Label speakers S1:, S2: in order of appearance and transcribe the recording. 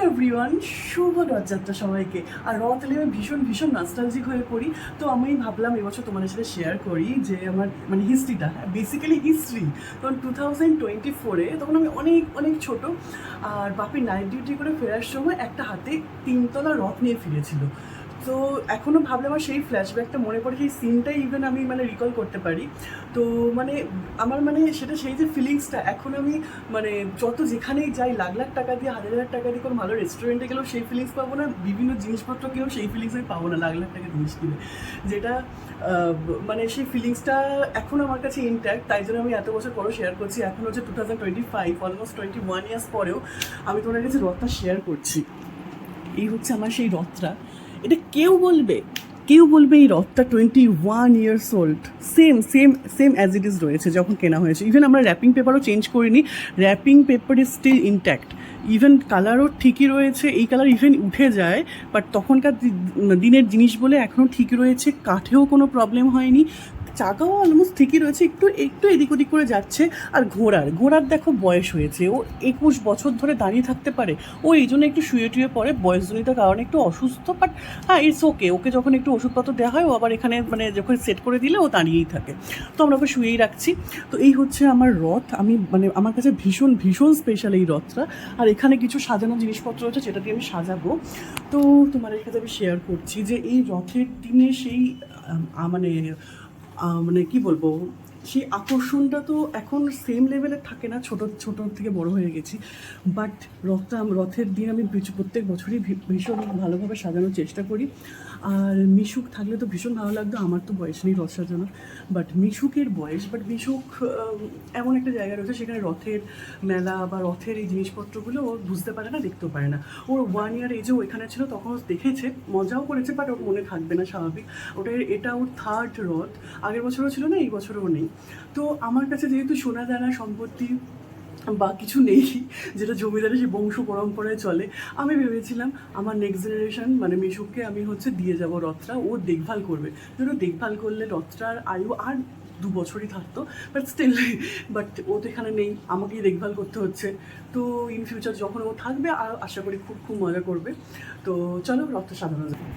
S1: Everyone, শুভ রথযাত্রা সবাইকে। আর রথ এলে আমি ভীষণ ভীষণ নস্টালজিক হয়ে পড়ি। তো আমি ভাবলাম এবছর তোমাদের সাথে শেয়ার করি যে আমার মানে হিস্ট্রিটা, বেসিক্যালি হিস্ট্রি। তখন 2024-এ তখন আমি অনেক অনেক ছোট, আর বাপি নাইট ডিউটি করে ফেরার সময় একটা হাতে 3তলা রথ নিয়ে ফিরেছিল। তো এখনও ভাবলে আমার সেই ফ্ল্যাশব্যাকটা মনে পড়ে, সেই সিনটাই ইভেন আমি মানে রিকল করতে পারি। তো মানে আমার মানে সেটা সেই যে ফিলিংসটা এখন আমি মানে যত যেখানেই যাই, লাখ লাখ টাকা দিয়ে, হাজার হাজার টাকা দিয়ে কোনো ভালো রেস্টুরেন্টে গেলেও সেই ফিলিংস পাবো না, বিভিন্ন জিনিসপত্র কিনেও সেই ফিলিংস আমি পাবো না লাখ লাখ টাকা জিনিস কিনে। যেটা মানে সেই ফিলিংসটা এখন আমার কাছে ইনট্যাক্ট। তাই জন্য আমি এত বছর পরেও শেয়ার করছি। এখন হচ্ছে 2025, অলমোস্ট 21 ইয়ার্স পরেও আমি তোমার কাছে রথটা শেয়ার করছি। এই হচ্ছে আমার সেই রথটা। এটা কেউ বলবে এই রথটা 21 years old, same same same as it is রয়েছে যখন কেনা হয়েছে। ইভেন আমরা র্যাপিং পেপারও চেঞ্জ করিনি, wrapping paper is still intact. Even কালারও ঠিকই রয়েছে, এই কালার ইভেন উঠে যায়, বাট তখনকার দিনের জিনিস বলে এখনও ঠিক রয়েছে। কাঠেও কোনো প্রবলেম হয়নি, চাকাও অলমোস্ট ঠিকই রয়েছে, একটু একটু এদিক ওদিক করে যাচ্ছে। আর ঘোড়ার দেখো বয়স হয়েছে, ও 21 বছর ধরে দাঁড়িয়ে থাকতে পারে। ও এই জন্য একটু শুয়ে টুয়ে পড়ে, বয়সজনিত কারণে একটু অসুস্থ, বাট হ্যাঁ ইটস ওকে। ওকে যখন একটু ওষুধপত্র দেওয়া হয়, ও আবার এখানে মানে যখন সেট করে দিলে ও দাঁড়িয়েই থাকে। তো আমরা ওকে শুয়েই রাখছি। তো এই হচ্ছে আমার রথ। আমি মানে আমার কাছে ভীষণ ভীষণ স্পেশাল এই রথটা। আর এখানে কিছু সাজানো জিনিসপত্র আছে যেটা দিয়ে আমি সাজাবো। তো তোমাদের কাছে আমি শেয়ার করছি যে এই রথের দিনে সেই মানে মানে কি বলবো, সেই আকর্ষণটা তো এখন সেম লেভেলের থাকে না, ছোট থেকে বড় হয়ে গেছি। বাট রথের দিন আমি প্রত্যেক বছরই ভীষণ ভালোভাবে সাজানোর চেষ্টা করি। আর মিশুক থাকলে তো ভীষণ ভালো লাগতো। আমার তো বয়স নেই রথ সাজানোর, বাট মিশুকের বয়স। বাট মিশুক এমন একটা জায়গা রয়েছে সেখানে রথের মেলা বা রথের এই জিনিসপত্রগুলো ও বুঝতে পারে না, দেখতেও পারে না। ওর 1 ইয়ার এজে ও এখানে ছিল, তখন ও দেখেছে, মজাও করেছে, বাট ওর মনে থাকবে না, স্বাভাবিক। এটা ওর 3rd রথ। আগের বছরও ছিল না, এই বছরও নেই। তো আমার কাছে যেহেতু সোনা দানা সম্পত্তি বা কিছু নেই, যেটা জমিদারের সেই বংশ পরম্পরায় চলে, আমি ভেবেছিলাম আমার নেক্সট জেনারেশন মানে মিশুককে আমি হচ্ছে দিয়ে যাব রথটা। ও দেখভাল করবে, যেন দেখভাল করলে রথটার আয়ু আর 2 বছরই থাকতো। বাট স্টিল, বাট ও তো এখানে নেই, আমাকেই দেখভাল করতে হচ্ছে। তো ইন ফিউচার যখন ও থাকবে, আর আশা করি খুব খুব মজা করবে। তো চলো রথটা সাজানো যাবে।